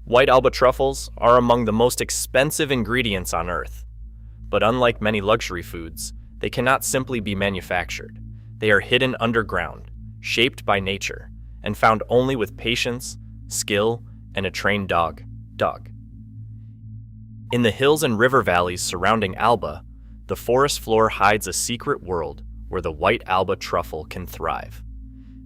White Alba truffles are among the most expensive ingredients on Earth. But unlike many luxury foods, they cannot simply be manufactured. They are hidden underground, shaped by nature, and found only with patience, skill, and a trained dog. In the hills and river valleys surrounding Alba, the forest floor hides a secret world where the white Alba truffle can thrive.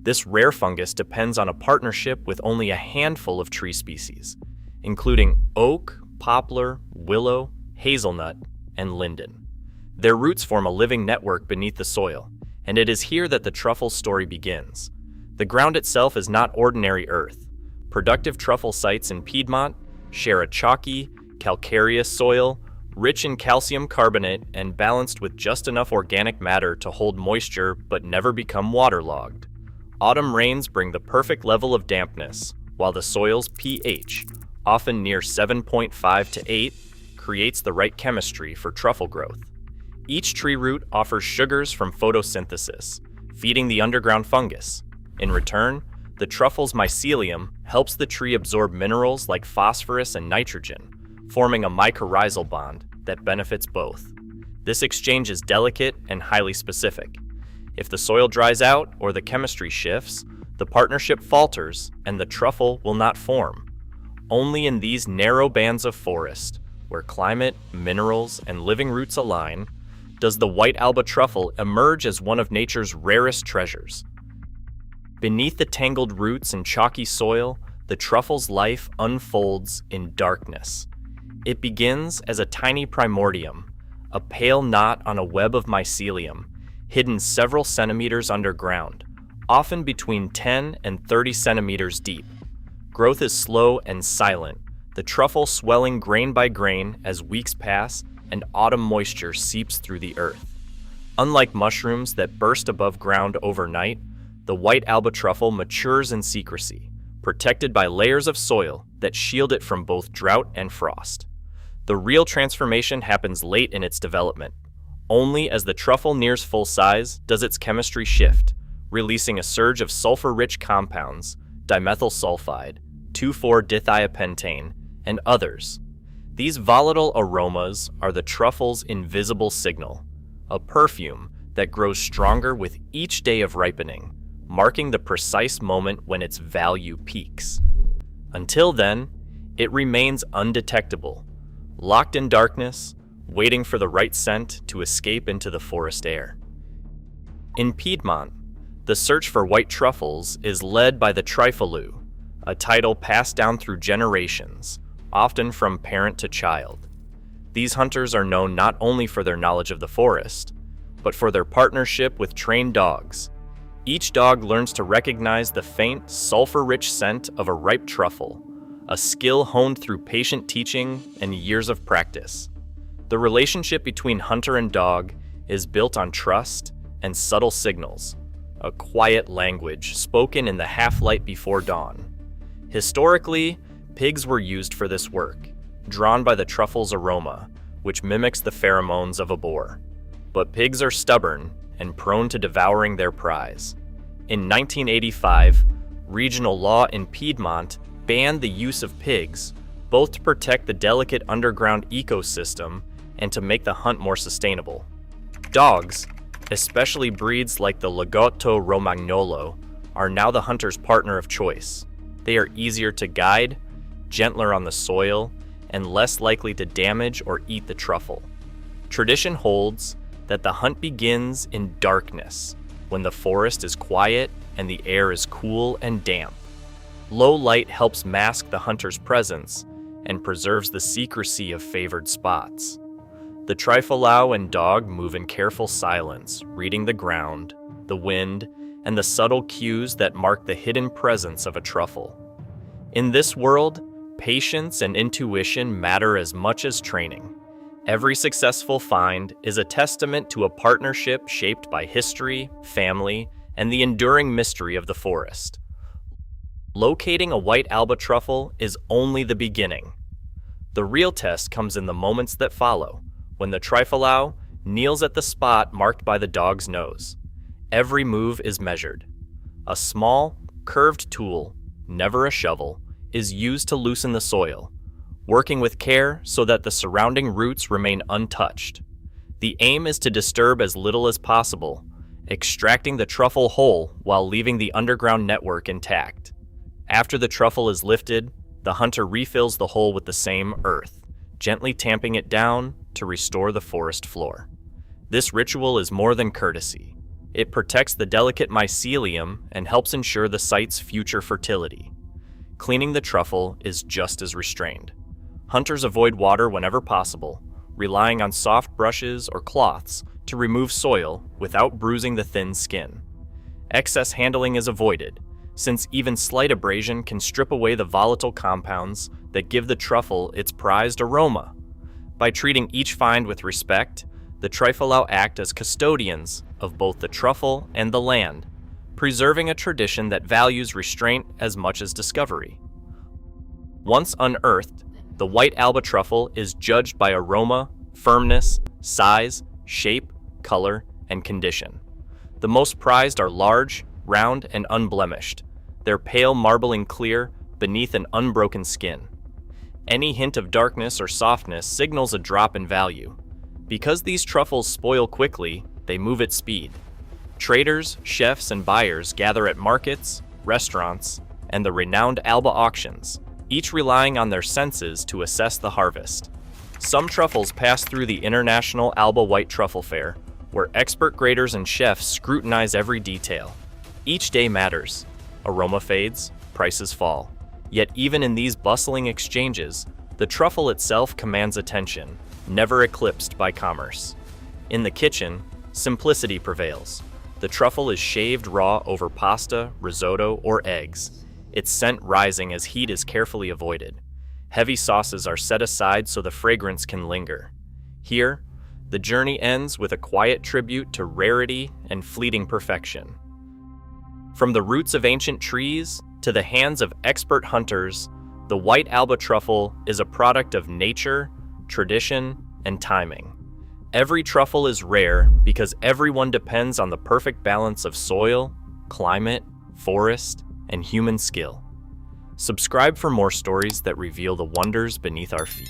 This rare fungus depends on a partnership with only a handful of tree species, including oak, poplar, willow, hazelnut, and linden. Their roots form a living network beneath the soil, and it is here that the truffle's story begins. The ground itself is not ordinary earth. Productive truffle sites in Piedmont share a chalky, calcareous soil, rich in calcium carbonate and balanced with just enough organic matter to hold moisture but never become waterlogged. Autumn rains bring the perfect level of dampness, while the soil's pH, often near 7.5 to 8, creates the right chemistry for truffle growth. Each tree root offers sugars from photosynthesis, feeding the underground fungus. In return, the truffle's mycelium helps the tree absorb minerals like phosphorus and nitrogen, forming a mycorrhizal bond that benefits both. This exchange is delicate and highly specific. If the soil dries out or the chemistry shifts, the partnership falters and the truffle will not form. Only in these narrow bands of forest, where climate, minerals, and living roots align, does the white Alba truffle emerge as one of nature's rarest treasures. Beneath the tangled roots and chalky soil, the truffle's life unfolds in darkness. It begins as a tiny primordium, a pale knot on a web of mycelium, hidden several centimeters underground, often between 10 and 30 centimeters deep. Growth is slow and silent, the truffle swelling grain by grain as weeks pass and autumn moisture seeps through the earth. Unlike mushrooms that burst above ground overnight, the white Alba truffle matures in secrecy, protected by layers of soil that shield it from both drought and frost. The real transformation happens late in its development. Only as the truffle nears full size does its chemistry shift, releasing a surge of sulfur-rich compounds, dimethyl sulfide, 2,4-dithiapentane, and others. These volatile aromas are the truffle's invisible signal, a perfume that grows stronger with each day of ripening, marking the precise moment when its value peaks. Until then, it remains undetectable, locked in darkness, waiting for the right scent to escape into the forest air. In Piedmont, the search for white truffles is led by the trifalou, a title passed down through generations, often from parent to child. These hunters are known not only for their knowledge of the forest, but for their partnership with trained dogs. Each dog learns to recognize the faint, sulfur-rich scent of a ripe truffle, a skill honed through patient teaching and years of practice. The relationship between hunter and dog is built on trust and subtle signals, a quiet language spoken in the half-light before dawn. Historically, pigs were used for this work, drawn by the truffle's aroma, which mimics the pheromones of a boar. But pigs are stubborn and prone to devouring their prize. In 1985, regional law in Piedmont banned the use of pigs, both to protect the delicate underground ecosystem and to make the hunt more sustainable. Dogs, especially breeds like the Lagotto Romagnolo, are now the hunter's partner of choice. They are easier to guide, gentler on the soil, and less likely to damage or eat the truffle. Tradition holds that the hunt begins in darkness, when the forest is quiet and the air is cool and damp. Low light helps mask the hunter's presence and preserves the secrecy of favored spots. The trifalou and dog move in careful silence, reading the ground, the wind, and the subtle cues that mark the hidden presence of a truffle. In this world, patience and intuition matter as much as training. Every successful find is a testament to a partnership shaped by history, family, and the enduring mystery of the forest. Locating a white Alba truffle is only the beginning. The real test comes in the moments that follow, when the trifalou kneels at the spot marked by the dog's nose. Every move is measured. A small, curved tool, never a shovel, is used to loosen the soil, working with care so that the surrounding roots remain untouched. The aim is to disturb as little as possible, extracting the truffle whole while leaving the underground network intact. After the truffle is lifted, the hunter refills the hole with the same earth, gently tamping it down to restore the forest floor. This ritual is more than courtesy. It protects the delicate mycelium and helps ensure the site's future fertility. Cleaning the truffle is just as restrained. Hunters avoid water whenever possible, relying on soft brushes or cloths to remove soil without bruising the thin skin. Excess handling is avoided, since even slight abrasion can strip away the volatile compounds that give the truffle its prized aroma. By treating each find with respect, the Triflau act as custodians of both the truffle and the land, preserving a tradition that values restraint as much as discovery. Once unearthed, the white Alba truffle is judged by aroma, firmness, size, shape, color, and condition. The most prized are large, round, and unblemished, their pale marbling clear beneath an unbroken skin. Any hint of darkness or softness signals a drop in value. Because these truffles spoil quickly, they move at speed. Traders, chefs, and buyers gather at markets, restaurants, and the renowned Alba auctions, each relying on their senses to assess the harvest. Some truffles pass through the International Alba White Truffle Fair, where expert graders and chefs scrutinize every detail. Each day matters. Aroma fades, prices fall. Yet even in these bustling exchanges, the truffle itself commands attention, never eclipsed by commerce. In the kitchen, simplicity prevails. The truffle is shaved raw over pasta, risotto, or eggs, its scent rising as heat is carefully avoided. Heavy sauces are set aside so the fragrance can linger. Here, the journey ends with a quiet tribute to rarity and fleeting perfection. From the roots of ancient trees to the hands of expert hunters, the white Alba truffle is a product of nature, tradition, and timing. Every truffle is rare because everyone depends on the perfect balance of soil, climate, forest, and human skill. Subscribe for more stories that reveal the wonders beneath our feet.